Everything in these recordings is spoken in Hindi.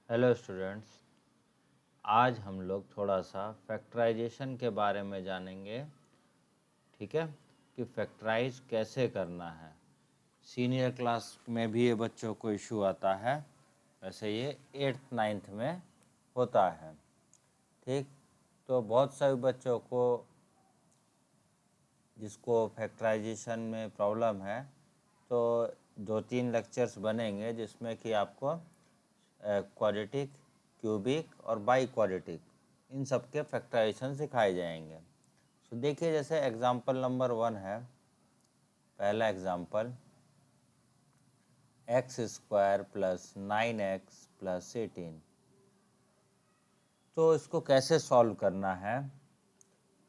Hello students. आज हम लोग थोड़ा सा फैक्टराइजेशन के बारे में जानेंगे। ठीक है कि फैक्टराइज कैसे करना है। सीनियर क्लास में भी ये बच्चों को इशू आता है, वैसे ये 8th 9th में होता है। ठीक, तो बहुत सारे बच्चों को जिसको फैक्टराइजेशन में प्रॉब्लम है, तो 2-3 लेक्चर्स बनेंगे जिसमें कि आपको क्वाड्रेटिक, क्यूबिक और बाई क्वाड्रेटिक इन सब के फैक्टराइजेशन सिखाए जाएंगे। तो देखिए, जैसे एग्जांपल नंबर 1 है, पहला example x square plus 9x plus 18। तो इसको कैसे सॉल्व करना है,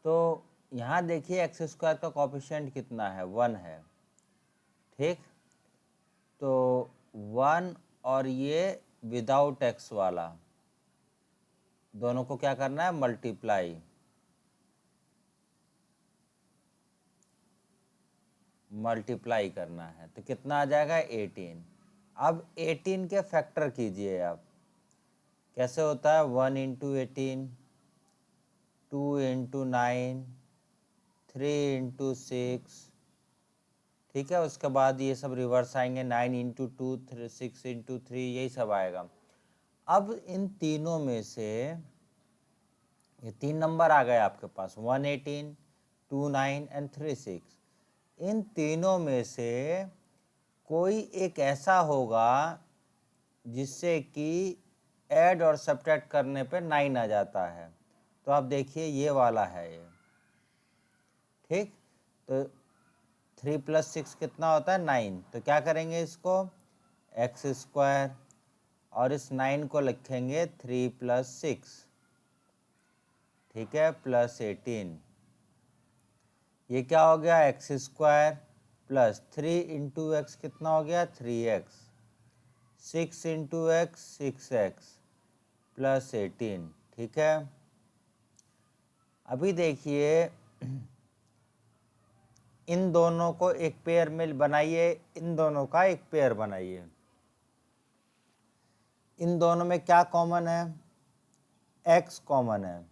तो यहाँ देखिए एक्स स्क्वायर का कोफिशिएंट कितना है, 1 है। ठीक, तो 1 और ये विदाउट एक्स वाला दोनों को क्या करना है, मल्टीप्लाई करना है। तो कितना आ जाएगा, 18। अब 18 के फैक्टर कीजिए आप। कैसे होता है, 1 इंटू 18, 2 इंटू 9, 3 इंटू 6। ठीक है, उसके बाद ये सब रिवर्स आएंगे, 9 इंटू 2, 6 इंटू 3, यही सब आएगा। अब इन तीनों में से ये 3 नंबर आ गए आपके पास, 118, 29 एंड 36। इन तीनों में से कोई एक ऐसा होगा जिससे कि ऐड और सब्ट्रैक्ट करने पे 9 आ जाता है। तो आप देखिए ये वाला है ये। ठीक, तो 3 + 6 कितना होता है, 9। तो क्या करेंगे, इसको एक्स स्क्वायर और इस 9 को लिखेंगे 3 + 6, ठीक है, प्लस 18। ये क्या हो गया, x square plus 3 into x कितना हो गया, 3x, 6 into x 6x plus 18। ठीक है, अभी देखिए इन दोनों को एक पेयर में बनाइए, इन दोनों का एक पेयर बनाइए। इन दोनों में क्या कॉमन है, x कॉमन है।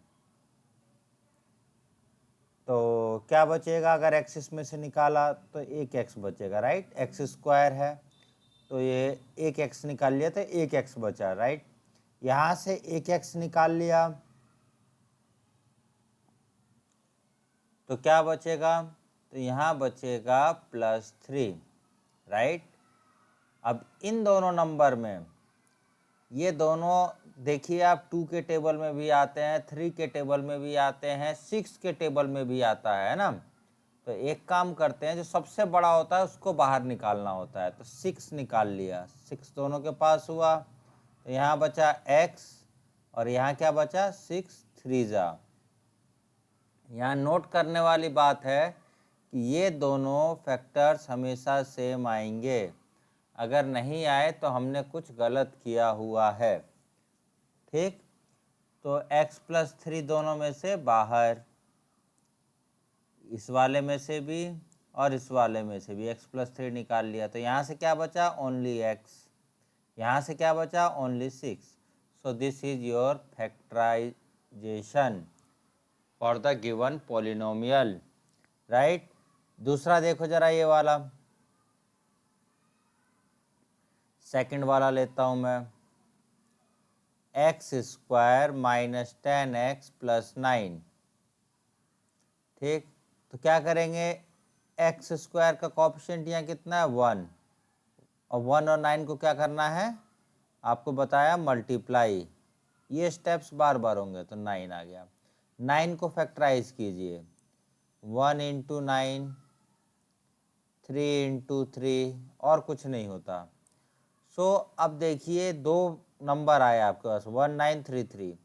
तो क्या बचेगा, अगर x इसमें से निकाला तो एक x बचेगा, राइट। एक्स स्क्वायर है तो ये एक x निकाल लिया तो एक x बचा, राइट। यहाँ से एक x निकाल लिया तो क्या बचेगा, तो यहाँ बचेगा +3, राइट। अब इन दोनों नंबर में ये दोनों देखिए, आप 2 के टेबल में भी आते हैं, 3 के टेबल में भी आते हैं, 6 के टेबल में भी आता है ना। तो एक काम करते हैं, जो सबसे बड़ा होता है उसको बाहर निकालना होता है। तो 6 निकाल लिया, 6 दोनों के पास हुआ, तो यहाँ बचा x और यहाँ क्या बचा, 6 3 जा। यहाँ नोट करने वाली बात है कि ये दोनों फैक्टर्स हमेशा सेम आएंगे। अगर नहीं आए तो हमने कुछ गलत किया हुआ है। ठीक, तो x + 3 दोनों में से बाहर, इस वाले में से भी और इस वाले में से भी x + 3 निकाल लिया। तो यहाँ से क्या बचा, ओनली x। यहाँ से क्या बचा, only 6। So this is your factorisation for the given polynomial, right. दूसरा देखो जरा, ये वाला सेकंड वाला लेता हूँ मैं, x² - 10x + 9। ठीक, तो क्या करेंगे, x² का कोफिशिएंट यहाँ कितना है, 1, और 1 और 9 को क्या करना है, आपको बताया मल्टीप्लाई। ये स्टेप्स बार बार होंगे, तो 9 आ गया। 9 को फैक्टराइज कीजिए, 1 इंटू 9, 3 इंटू 3, और कुछ नहीं होता। सो अब देखिए दो नंबर आए आपके पास, 1933।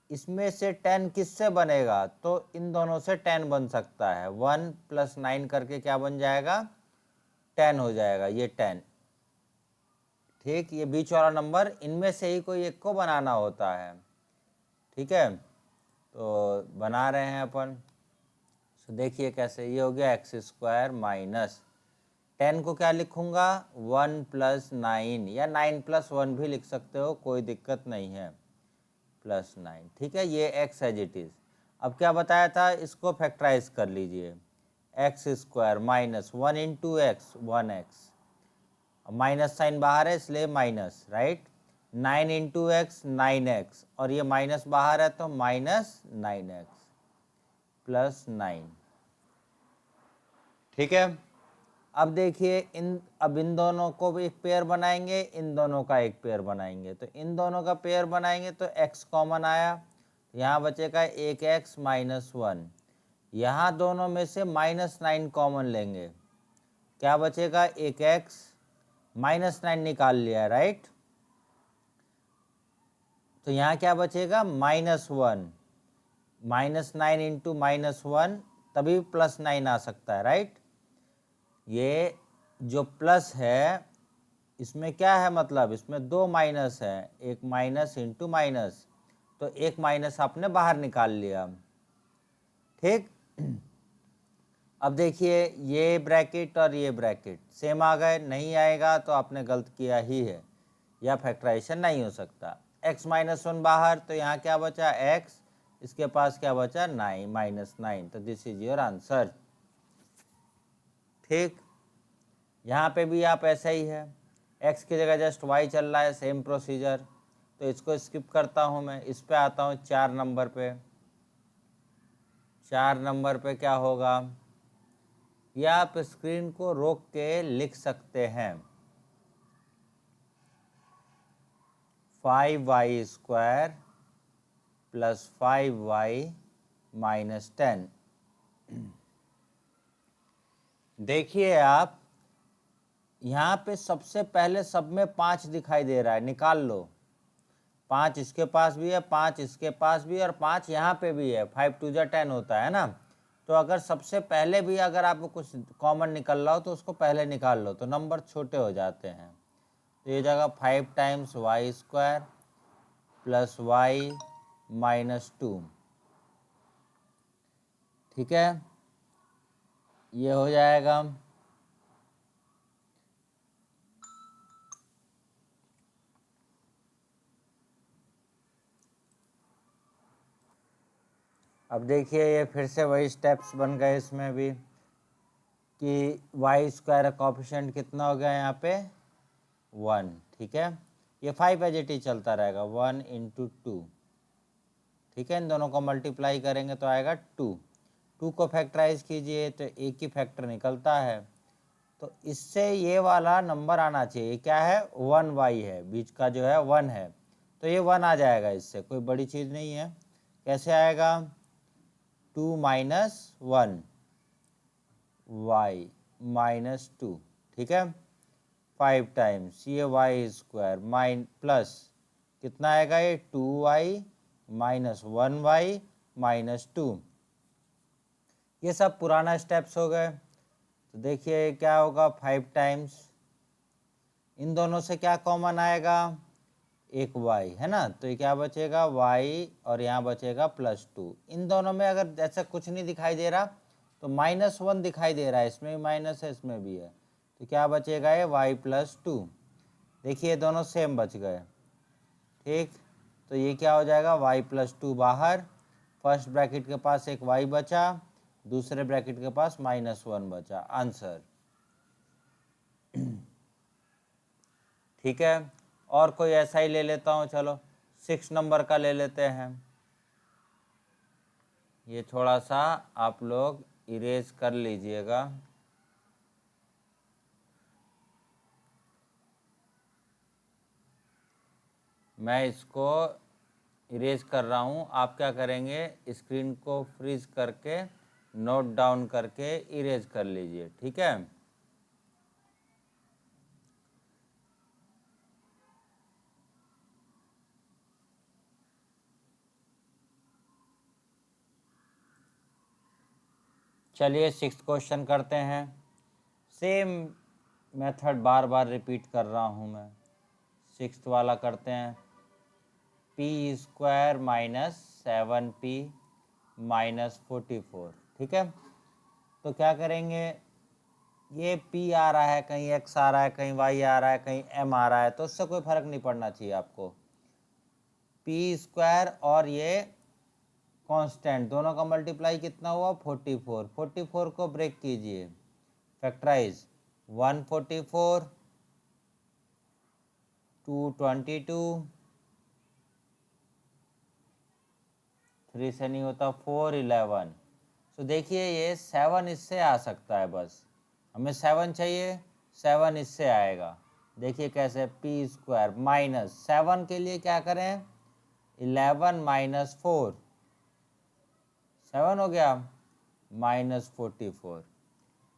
इसमें से 10 किससे बनेगा, तो इन दोनों से 10 बन सकता है। 1 + 9 करके क्या बन जाएगा, 10 हो जाएगा, ये 10। ठीक, ये बीच वाला नंबर, इनमें से ही कोई एक को बनाना होता है। ठीक है, तो बना रहे हैं अपन। तो देखिए कैसे, ये हो गया x² - 10 को क्या लिखूंगा 1 + 9 या 9 + 1 भी लिख सकते हो, कोई दिक्कत नहीं है, +9। ठीक है, ये x एज इट इज़। अब क्या बताया था, इसको फैक्टराइज कर लीजिए, x² -1 into x 1x, minus sign बाहर है इसलिए minus, right. 9 into x 9x, और ये माइनस बाहर है तो -9x +9। ठीक है, अब देखिए अब इन दोनों को भी एक पेयर बनाएंगे, इन दोनों का एक पेयर बनाएंगे। तो इन दोनों का पेयर बनाएंगे तो x कॉमन आया, यहाँ बचेगा 1x -1। यहाँ दोनों में से -9 कॉमन लेंगे, क्या बचेगा 1x, -9 निकाल लिया, राइट। तो यहाँ क्या बचेगा -1, -9 इंटू -1, तभी +9 आ सकता है, राइट। ये जो प्लस है इसमें क्या है, मतलब इसमें 2 माइनस है, एक माइनस इंटू माइनस, तो एक माइनस आपने बाहर निकाल लिया। ठीक, अब देखिए ये ब्रैकेट और ये ब्रैकेट सेम आ गए, नहीं आएगा तो आपने गलत किया ही है, या फैक्टराइजेशन नहीं हो सकता। x -1 बाहर, तो यहाँ क्या बचा x, इसके पास क्या बचा 9 -9, तो दिस इज योर आंसर। ठीक, यहाँ पे भी आप ऐसा ही है, x की जगह जस्ट y चल रहा है, सेम प्रोसीजर, तो इसको स्किप करता हूँ मैं, इस पे आता हूँ 4 नंबर पे। 4 नंबर पे क्या होगा, या आप स्क्रीन को रोक के लिख सकते हैं, 5y² + 5y -10। देखिए आप यहाँ पे सबसे पहले सब में 5 दिखाई दे रहा है, निकाल लो। 5 इसके पास भी है, 5 इसके पास भी है, और 5 यहाँ पे भी है, 5 × 2 = 10 होता है ना। तो अगर सबसे पहले भी अगर आपको कुछ कॉमन निकल रहा हो तो उसको पहले निकाल लो, तो नंबर छोटे हो जाते हैं। तो ये जगह 5 × y² + y -2। ठीक है, ये हो जाएगा। अब देखिए ये फिर से वही स्टेप्स बन गए इसमें भी, कि y² कोएफिशिएंट कितना हो गया यहाँ पे 1। ठीक है, ये 5 एज इट इज चलता रहेगा, 1 × 2। ठीक है, इन दोनों को मल्टीप्लाई करेंगे तो आएगा 2। 2 को फैक्टराइज कीजिए तो एक ही फैक्टर निकलता है, तो इससे ये वाला नंबर आना चाहिए, क्या है 1y है, बीच का जो है 1 है, तो ये 1 आ जाएगा, इससे कोई बड़ी चीज़ नहीं है। कैसे आएगा, 2 - 1 y -2। ठीक है, 5 टाइम्स ये y² प्लस कितना आएगा, ये 2y -1y -2। ये सब पुराना स्टेप्स हो गए। तो देखिए क्या होगा, 5 टाइम्स, इन दोनों से क्या कॉमन आएगा, एक y है ना, तो ये क्या बचेगा y, और यहाँ बचेगा +2। इन दोनों में अगर जैसा कुछ नहीं दिखाई दे रहा तो -1 दिखाई दे रहा है, इसमें भी माइनस है इसमें भी है, तो क्या बचेगा ये y +2। देखिए दोनों सेम बच गए। ठीक, तो ये क्या हो जाएगा y +2 बाहर, फर्स्ट ब्रैकेट के पास एक y बचा, दूसरे ब्रैकेट के पास -1 बचा, आंसर। ठीक है, और कोई ऐसा ही ले लेता हूँ, चलो 6 नंबर का ले लेते हैं। ये थोड़ा सा आप लोग इरेज कर लीजिएगा। मैं इसको इरेज कर रहा हूँ, आप क्या करेंगे, स्क्रीन को फ्रीज करके नोट डाउन करके इरेज कर लीजिए। ठीक है, चलिए 6th क्वेश्चन करते हैं। सेम मेथड बार बार रिपीट कर रहा हूँ मैं। 6th वाला करते हैं, p² -7p -44। ठीक है, तो क्या करेंगे, ये p आ रहा है, कहीं x आ रहा है, कहीं y आ रहा है, कहीं m आ रहा है, तो उससे कोई फर्क नहीं पड़ना चाहिए आपको। p स्क्वायर और ये कांस्टेंट दोनों का मल्टीप्लाई कितना हुआ 44। 44 को ब्रेक कीजिए, फैक्टराइज 144, 222, 3 से नहीं होता 411। तो देखिए ये 7 इससे आ सकता है, बस हमें 7 चाहिए, 7 इससे आएगा। देखिए कैसे, p स्क्वायर माइनस 7 के लिए क्या करें, 11 माइनस 4, 7 हो गया, माइनस 44।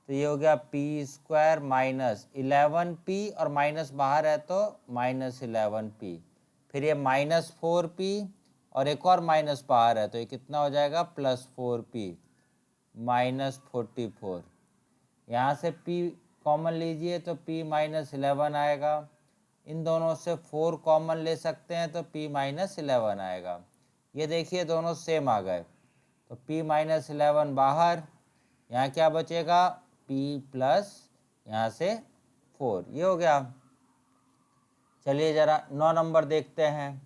तो ये हो गया p स्क्वायर माइनस 11p, और माइनस बाहर है तो माइनस 11p, फिर ये माइनस 4p, और एक और माइनस बाहर है तो ये कितना हो जाएगा प्लस 4p, माइनस 44। यहाँ से p कॉमन लीजिए तो p माइनस 11 आएगा, इन दोनों से 4 कॉमन ले सकते हैं तो p माइनस 11 आएगा। ये देखिए दोनों सेम आ गए, तो p माइनस 11 बाहर, यहाँ क्या बचेगा p प्लस यहाँ से 4, ये हो गया। चलिए जरा 9 नंबर देखते हैं।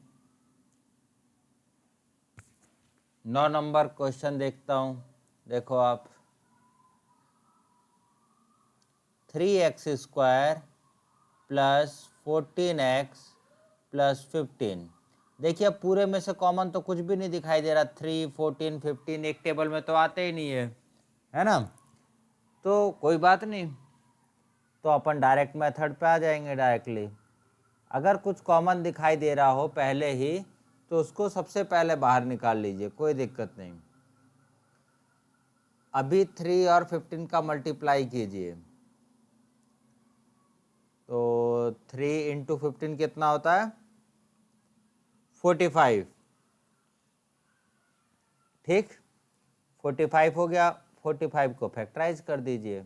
9 नंबर क्वेश्चन देखता हूँ, देखो आप, 3x square plus 14x plus 15। देखिए अब पूरे में से कॉमन तो कुछ भी नहीं दिखाई दे रहा, 3, 14, 15 एक टेबल में तो आते ही नहीं है ना, तो कोई बात नहीं, तो अपन डायरेक्ट मेथड पे आ जाएंगे डायरेक्टली। अगर कुछ कॉमन दिखाई दे रहा हो पहले ही तो उसको सबसे पहले बाहर निकाल लीजिए, कोई दिक्कत नहीं। अभी 3 और 15 का मल्टीप्लाई कीजिए, तो 3 इंटू 15 कितना होता है 45, ठीक, 45 हो गया। 45 को फैक्टराइज कर दीजिए,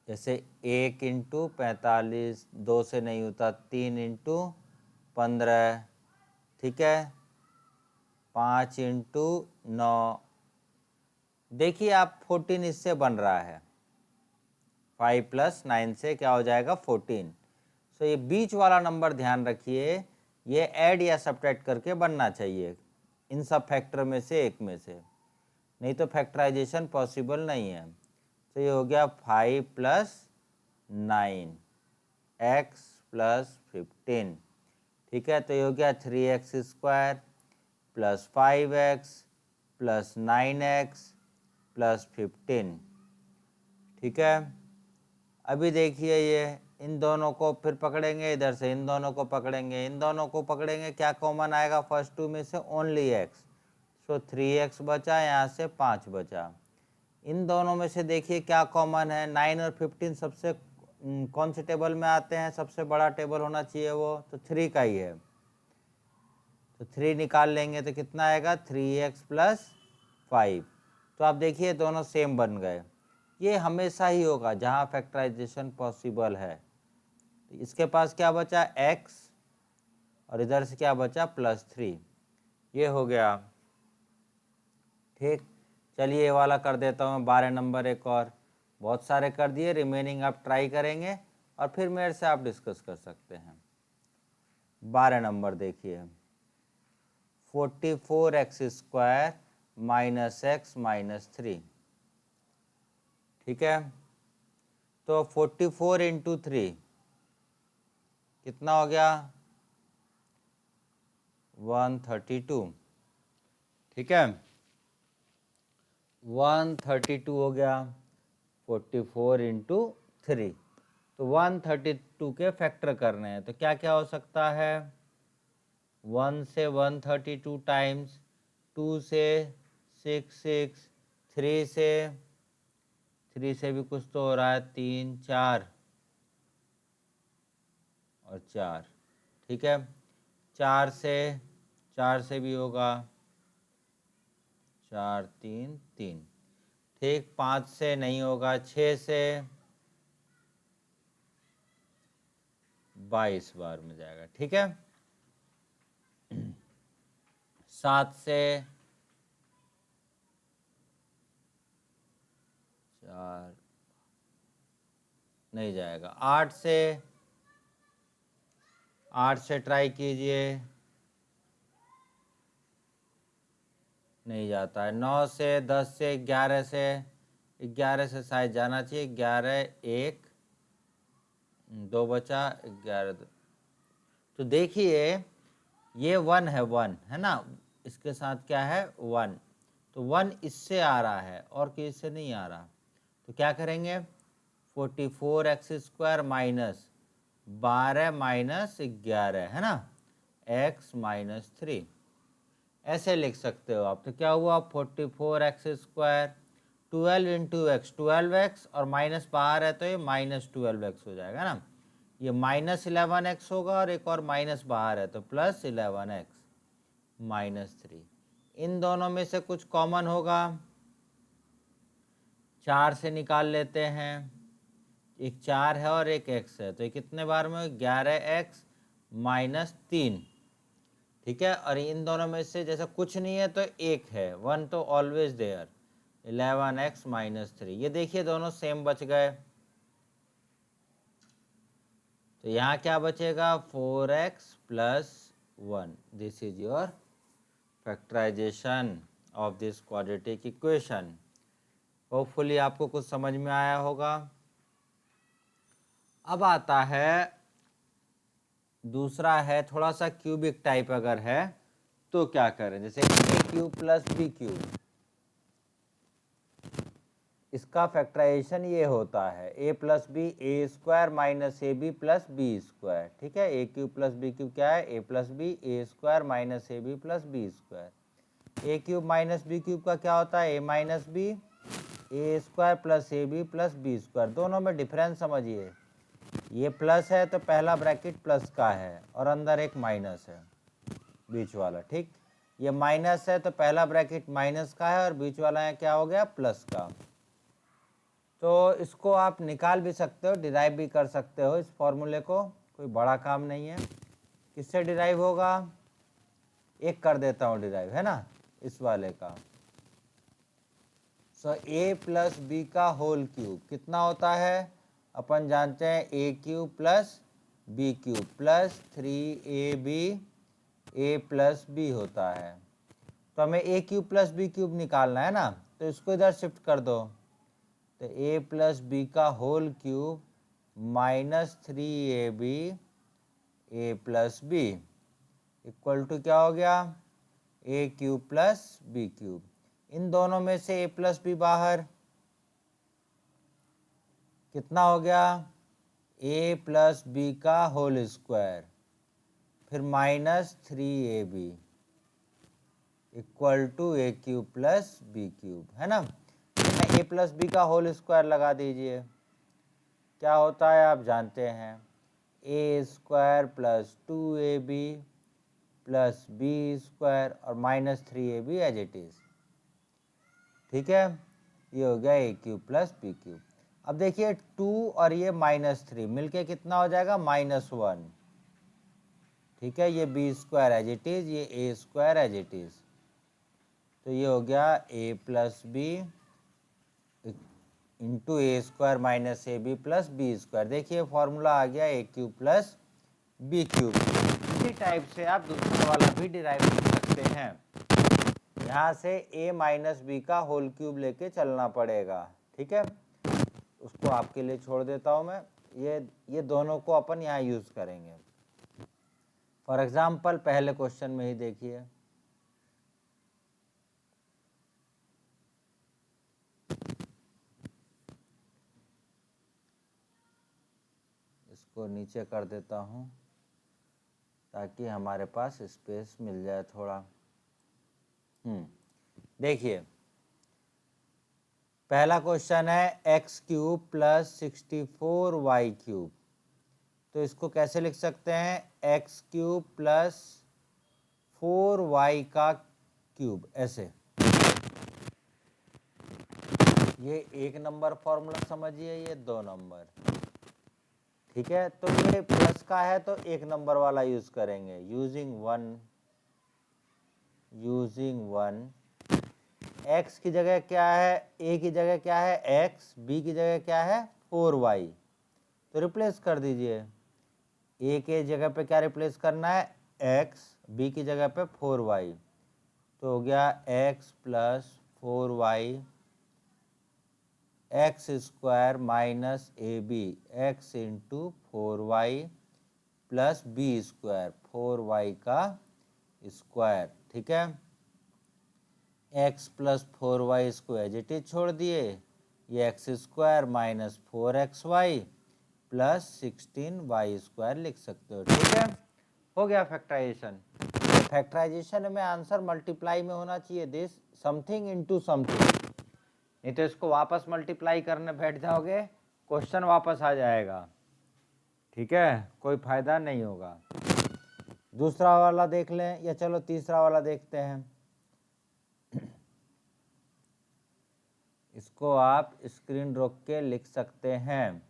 जैसे 1 इंटू 45, 2 से नहीं होता, 3 इंटू 15, ठीक है, 5 इंटू 9, देखिए आप 14 इससे बन रहा है, 5 प्लस 9 से क्या हो जाएगा 14। सो ये बीच वाला नंबर ध्यान रखिए, ये ऐड या सब्ट्रैक्ट करके बनना चाहिए इन सब फैक्टर में से एक में से, नहीं तो फैक्टराइजेशन पॉसिबल नहीं है। तो ये हो गया 5 प्लस 9 x प्लस 15, ठीक है, तो ये हो गया 3x square plus 5x plus 9x plus 15, ठीक है। अभी देखिए ये इन दोनों को फिर पकड़ेंगे, इधर से इन दोनों को पकड़ेंगे, इन दोनों को पकड़ेंगे, क्या कॉमन आएगा फर्स्ट टू में से ओनली x, सो 3x बचा, यहाँ से 5 बचा। इन दोनों में से देखिए क्या कॉमन है, 9 और 15 सबसे कौन से टेबल में आते हैं, सबसे बड़ा टेबल होना चाहिए वो, तो 3 का ही है, तो 3 निकाल लेंगे तो कितना आएगा 3x प्लस 5। तो आप देखिए दोनों सेम बन गए, ये हमेशा ही होगा जहाँ फैक्टराइजेशन पॉसिबल है। तो इसके पास क्या बचा x, और इधर से क्या बचा प्लस 3, ये हो गया, ठीक। चलिए ये वाला कर देता हूँ 12 नंबर, एक और, बहुत सारे कर दिए, रिमेनिंग आप ट्राई करेंगे और फिर मेरे से आप डिस्कस कर सकते हैं। 12 नंबर देखिए, 44x square minus x minus 3, ठीक है, तो 44 इंटू 3 कितना हो गया 132, ठीक है, 132 हो गया, 44 इंटू 3, तो 132 के फैक्टर करने हैं, तो क्या क्या हो सकता है, 1 से 132 टाइम्स, 2 से 6 6, 3 से भी कुछ तो हो रहा है, 3 4 और 4, ठीक है, 4 से भी होगा, 4 3 3, ठीक, 5 से नहीं होगा, 6 से 22 बार में जाएगा, ठीक है, 7 से 4 नहीं जाएगा। 8 से ट्राई कीजिए, नहीं जाता है। 9 से, 10 से, 11 से, 11 से शायद जाना चाहिए। 11, 1, 2 बचा, 11। तो देखिए ये 1 है, 1 है ना, इसके साथ क्या है 1, तो 1 इससे आ रहा है और किससे नहीं आ रहा। तो क्या करेंगे, 44x² माइनस 12 माइनस 11 है ना, x माइनस 3, ऐसे लिख सकते हो आप। तो क्या हुआ, 44x², 12 इंटू एक्स 12x, और माइनस बाहर है तो ये माइनस 12x हो जाएगा ना। ये माइनस 11x होगा और एक और माइनस बाहर है तो प्लस 11x माइनस 3। इन दोनों में से कुछ कॉमन होगा, 4 से निकाल लेते हैं। एक 4 है और एक x है, तो ये कितने बार में, 11x माइनस 3। ठीक है, और इन दोनों में से जैसा कुछ नहीं है तो एक है, 1 तो ऑलवेज देयर, 11x माइनस 3। ये देखिए दोनों सेम बच गए। तो यहाँ क्या बचेगा, 4x plus 1। This is your factorisation of this quadratic equation. Hopefully आपको कुछ समझ में आया होगा। अब आता है दूसरा, है थोड़ा सा क्यूबिक टाइप अगर है तो क्या करें, जैसे a³ प्लस b³। इसका फैक्टराइजेशन ये होता है a plus B a² minus ab plus b²। ठीक है, a³ प्लस b³ क्या है, a plus B a² minus ab plus b²। a³ minus b³ का क्या होता है, a minus B a² plus ab plus b²। दोनों में डिफरेंस समझिए, ये प्लस है तो पहला ब्रैकेट प्लस का है और अंदर एक माइनस है बीच वाला। ठीक, ये माइनस है तो पहला ब्रैकेट माइनस का है और बीच वाला है क्या हो गया, प्लस का। तो इसको आप निकाल भी सकते हो, डिराइव भी कर सकते हो इस फॉर्मूले को, कोई बड़ा काम नहीं है। किससे डिराइव होगा, एक कर देता हूँ डिराइव, है ना, इस वाले का। सो a प्लस बी का होल क्यूब कितना होता है, अपन जानते हैं a³ plus b³ plus 3ab a plus B होता है। तो हमें a³ प्लस b³ निकालना है ना, तो इसको इधर शिफ्ट कर दो। तो a प्लस बी का whole cube minus 3ab a plus B equal to क्या हो गया, a³ प्लस b³। इन दोनों में से a प्लस बी बाहर, कितना हो गया, a प्लस बी का होल स्क्वायर, फिर minus 3ab equal to a³ plus b³, है ना। a प्लस बी का होल स्क्वायर लगा दीजिए, क्या होता है आप जानते हैं, a² plus 2ab plus b² और minus 3ab as it is. ठीक है, ये हो गया a³ प्लस b³। अब देखिए 2 और ये माइनस 3 मिलके कितना हो जाएगा, -1। ठीक है, ये b² एज इट इज, ये a² एज इट इज। तो ये हो गया a plus B into a² minus ab plus b²। देखिए फॉर्मूला आ गया a³ प्लस b³। इसी टाइप से आप दूसरा वाला भी डिराइव कर सकते हैं। यहाँ से a माइनस बी का होल क्यूब लेके चलना पड़ेगा। ठीक है, उसको आपके लिए छोड़ देता हूँ मैं, ये दोनों को अपन यहाँ यूज़ करेंगे। फॉर एग्जाम्पल पहले क्वेश्चन में ही देखिए, इसको नीचे कर देता हूँ ताकि हमारे पास स्पेस मिल जाए थोड़ा। देखिए पहला क्वेश्चन है x³ प्लस 64y³। तो इसको कैसे लिख सकते हैं, x³ प्लस 4y का क्यूब, ऐसे। ये 1 नंबर फॉर्मूला समझिए, ये 2 नंबर। ठीक है, तो ये प्लस का है तो 1 नंबर वाला यूज करेंगे, यूजिंग वन। x की जगह क्या है, a की जगह क्या है x, b की जगह क्या है 4y। तो रिप्लेस कर दीजिए। ए के जगह पे क्या रिप्लेस करना है, x, बी की जगह पे 4y, तो हो गया x plus 4y X square minus ए B, X into 4y plus B square, 4y का स्क्वायर। ठीक है, x प्लस 4y इसको एज इट इज छोड़ दिए, ये x square minus 4xy plus 16y square लिख सकते हो। ठीक है, हो गया फैक्टराइजेशन। फैक्टराइजेशन में आंसर मल्टीप्लाई में होना चाहिए, दिस समथिंग इनटू समथिंग, नहीं तो इसको वापस मल्टीप्लाई करने बैठ जाओगे, क्वेश्चन वापस आ जाएगा। ठीक है, कोई फायदा नहीं होगा। दूसरा वाला देख लें, या चलो तीसरा वाला देखते हैं। इसको आप स्क्रीन रोक के लिख सकते हैं।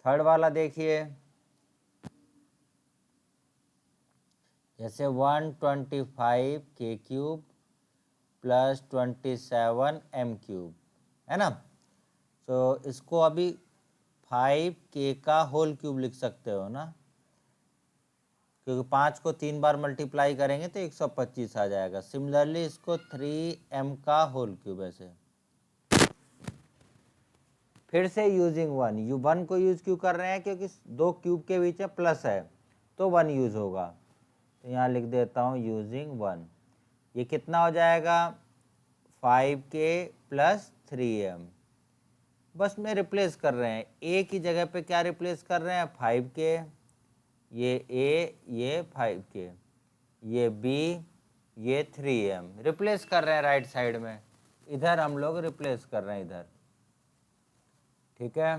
थर्ड वाला देखिए, जैसे 125 के क्यूब प्लस 27 एम क्यूब है ना, तो इसको अभी 5 के का होल क्यूब लिख सकते हो ना, क्योंकि 5 को 3 बार मल्टीप्लाई करेंगे तो 125 आ जाएगा। सिमिलरली इसको 3m का होल क्यूब ऐसे। फिर से यूजिंग 1, यू 1 को यूज क्यों कर रहे हैं, क्योंकि दो क्यूब के बीच में प्लस है तो 1 यूज होगा, तो यहाँ लिख देता हूँ यूजिंग 1। ये कितना हो जाएगा, 5k प्लस 3m, बस में रिप्लेस कर रहे हैं। a की जगह पे क्या रिप्लेस कर रहे हैं, 5k, ये a, ये 5k, ये b, ये 3m, रिप्लेस कर रहे हैं राइट साइड में, इधर हम लोग रिप्लेस कर रहे हैं इधर। ठीक है,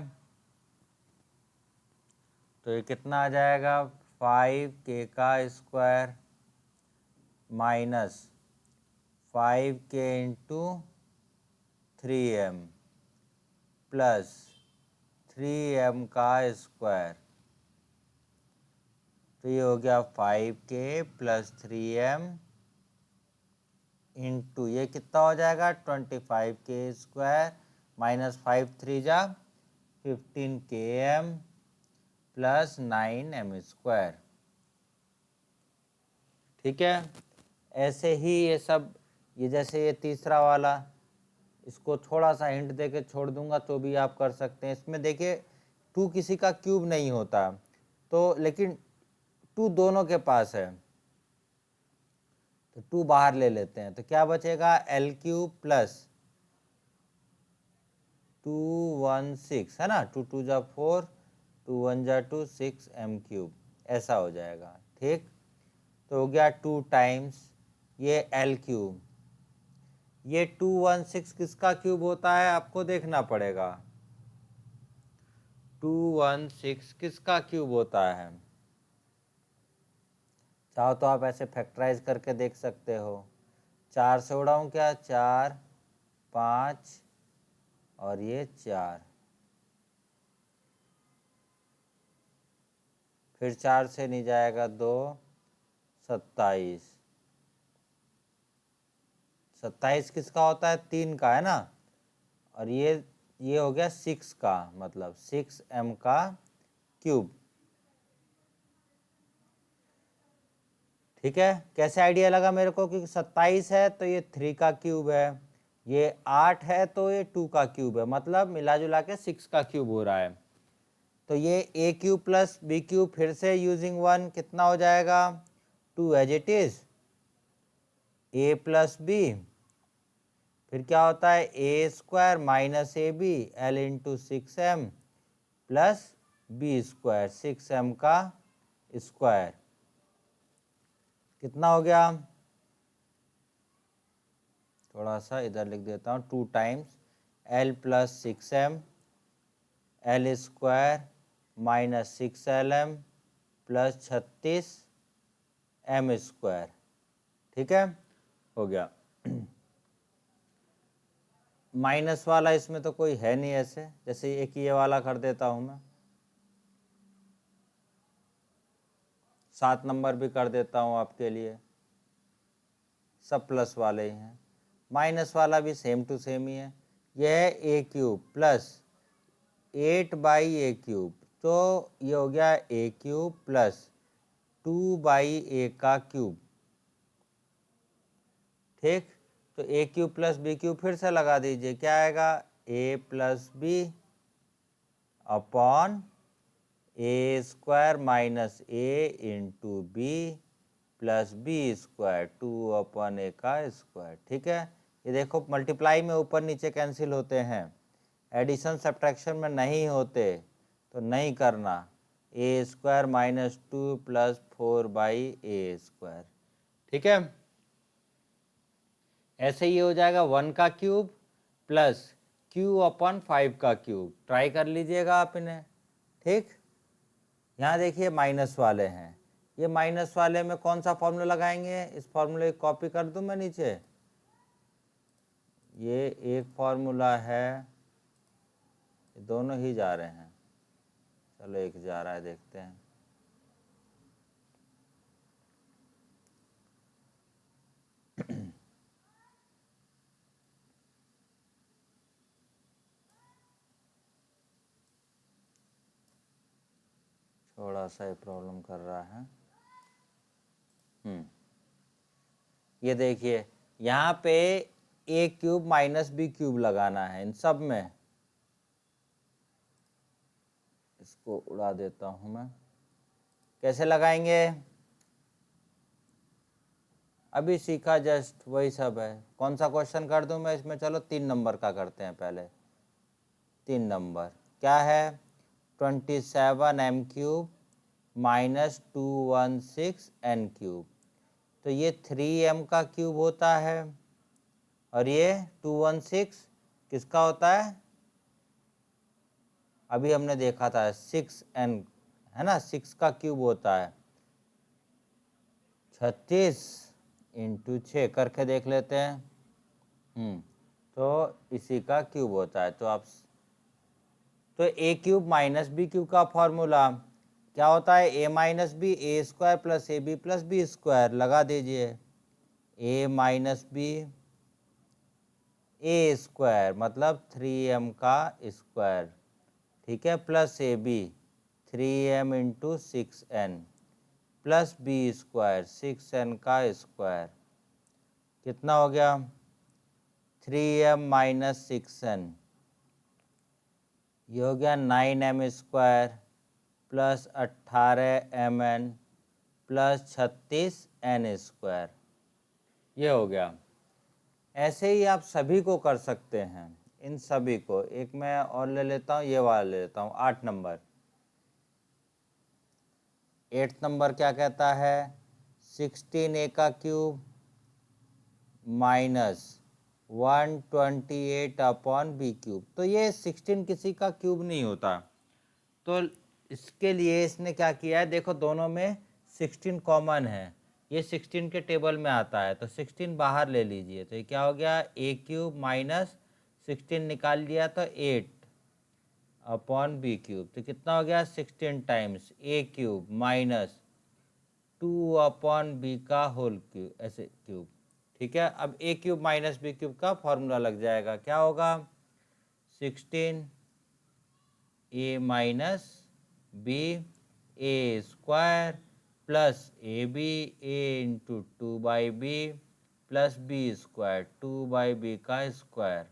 तो ये कितना आ जाएगा, 5k का square minus 5k into 3m plus 3m का स्क्वायर, तो ये हो गया 5k प्लस 3m इंटू ये कितना हो जाएगा, 25k स्क्वायर माइनस 5 3 जा 15km प्लस 9m स्क्वायर। ठीक है, ऐसे ही ये सब, ये जैसे ये तीसरा वाला, इसको थोड़ा सा हिंट दे के छोड़ दूंगा तो भी आप कर सकते हैं। इसमें देखिए 2 किसी का क्यूब नहीं होता, तो लेकिन 2 दोनों के पास है, तो 2 बाहर ले लेते हैं, तो क्या बचेगा, l क्यूब प्लस 216 है ना, 2 2 जा 4, 2 1 जा 2, 6m क्यूब, ऐसा हो जाएगा। ठीक, तो हो गया 2 टाइम्स ये l क्यूब, ये 216 किसका क्यूब होता है आपको देखना पड़ेगा, 216 किसका क्यूब होता है, चाहो तो आप ऐसे फैक्टराइज करके देख सकते हो। 4 से उड़ाऊं क्या, 4 5 और ये 4, फिर 4 से नहीं जाएगा 2, 27, 27 किसका होता है, 3 का है ना, और ये हो गया 6 का, मतलब 6m का क्यूब। ठीक है, कैसे आइडिया लगा मेरे को, क्योंकि 27 है तो ये 3 का क्यूब है, ये 8 है तो ये 2 का क्यूब है, मतलब मिला जुला के 6 का क्यूब हो रहा है। तो ये a cube plus b cube, फिर से यूजिंग 1 कितना हो जाएगा, 2 as it is, a plus b, फिर क्या होता है a square minus A b, L into 6m plus B square, 6m का स्क्वायर, कितना हो गया, थोड़ा सा इधर लिख देता हूँ, 2 times l plus 6m, L square minus 6lm plus 36m square. ठीक है, हो गया। माइनस वाला इसमें तो कोई है नहीं ऐसे, जैसे एक ये वाला कर देता हूँ मैं, 7 नंबर भी कर देता हूँ आपके लिए, सब प्लस वाले ही हैं। माइनस वाला भी सेम टू सेम ही है, यह है ए क्यूब प्लस 8/a³, तो ये हो गया a³ प्लस 2/a का क्यूब। ठीक, तो a³ प्लस b³ फिर से लगा दीजिए, क्या आएगा a plus B upon a² minus a into B plus b² 2/a का स्क्वायर। ठीक है, ये देखो मल्टीप्लाई में ऊपर नीचे कैंसिल होते हैं, एडिशन सब्ट्रैक्शन में नहीं होते, तो नहीं करना। a² minus 2 plus 4/a²। ठीक है, ऐसे ही हो जाएगा 1 का क्यूब प्लस q/5 का क्यूब। ट्राई कर लीजिएगा आप इन्हें। ठीक, यहाँ देखिए माइनस वाले हैं, ये माइनस वाले में कौन सा फॉर्मूला लगाएंगे, इस फॉर्मूले की कॉपी कर दूं मैं नीचे। ये एक फॉर्मूला है, दोनों ही जा रहे हैं, चलो एक जा रहा है, देखते हैं। थोड़ा सा ये प्रॉब्लम कर रहा है। ये देखिए यहाँ पे a³ माइनस b³ लगाना है इन सब में। इसको उड़ा देता हूं मैं। कैसे लगाएंगे, अभी सीखा, जस्ट वही सब है। कौन सा क्वेश्चन कर दूं मैं इसमें, चलो 3 नंबर का करते हैं पहले। 3 नंबर क्या है, 27m³ माइनस 216n³। तो ये 3m का क्यूब होता है, और ये 216 किसका होता है, अभी हमने देखा था 6n है ना, 6 का क्यूब होता है। 36 इंटू 6 करके देख लेते हैं। तो इसी का क्यूब होता है। तो a³ माइनस b³ का फॉर्मूला क्या होता है, a minus B a² plus ab plus b² लगा दीजिए। a माइनस बी a² मतलब 3m का स्क्वायर, ठीक है, plus ab 3m into 6n plus b² 6n का स्क्वायर। कितना हो गया, 3m माइनस 6n, ये हो गया 9m² plus 18mn plus 36n²। ये हो गया। ऐसे ही आप सभी को कर सकते हैं, इन सभी को। एक मैं और ले लेता हूँ, ये वाला ले लेता हूँ, 8 नंबर। 8 नंबर क्या कहता है, 16a का क्यूब माइनस 128/b³। तो ये 16 किसी का क्यूब नहीं होता, तो इसके लिए इसने क्या किया है, देखो दोनों में 16 कॉमन है, ये 16 के टेबल में आता है, तो 16 बाहर ले लीजिए। तो ये क्या हो गया, a³ माइनस 16 निकाल लिया तो 8/b³। तो कितना हो गया, 16 टाइम्स a³ माइनस 2/b का होल क्यूब, ऐसे क्यूब। ठीक है, अब a³ माइनस b³ का फॉर्मूला लग जाएगा, क्या होगा, 16a minus b a² plus ab a into 2/b plus b² 2/b का square.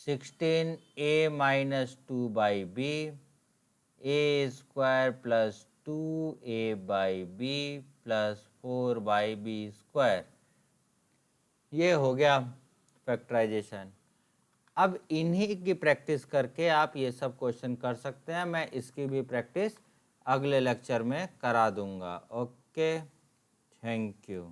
16a minus 2/b a² plus 2a/b plus 4/b²। ये हो गया फैक्टराइजेशन। अब इन्हीं की प्रैक्टिस करके आप ये सब क्वेश्चन कर सकते हैं। मैं इसकी भी प्रैक्टिस अगले लेक्चर में करा दूंगा। Okay, thank you.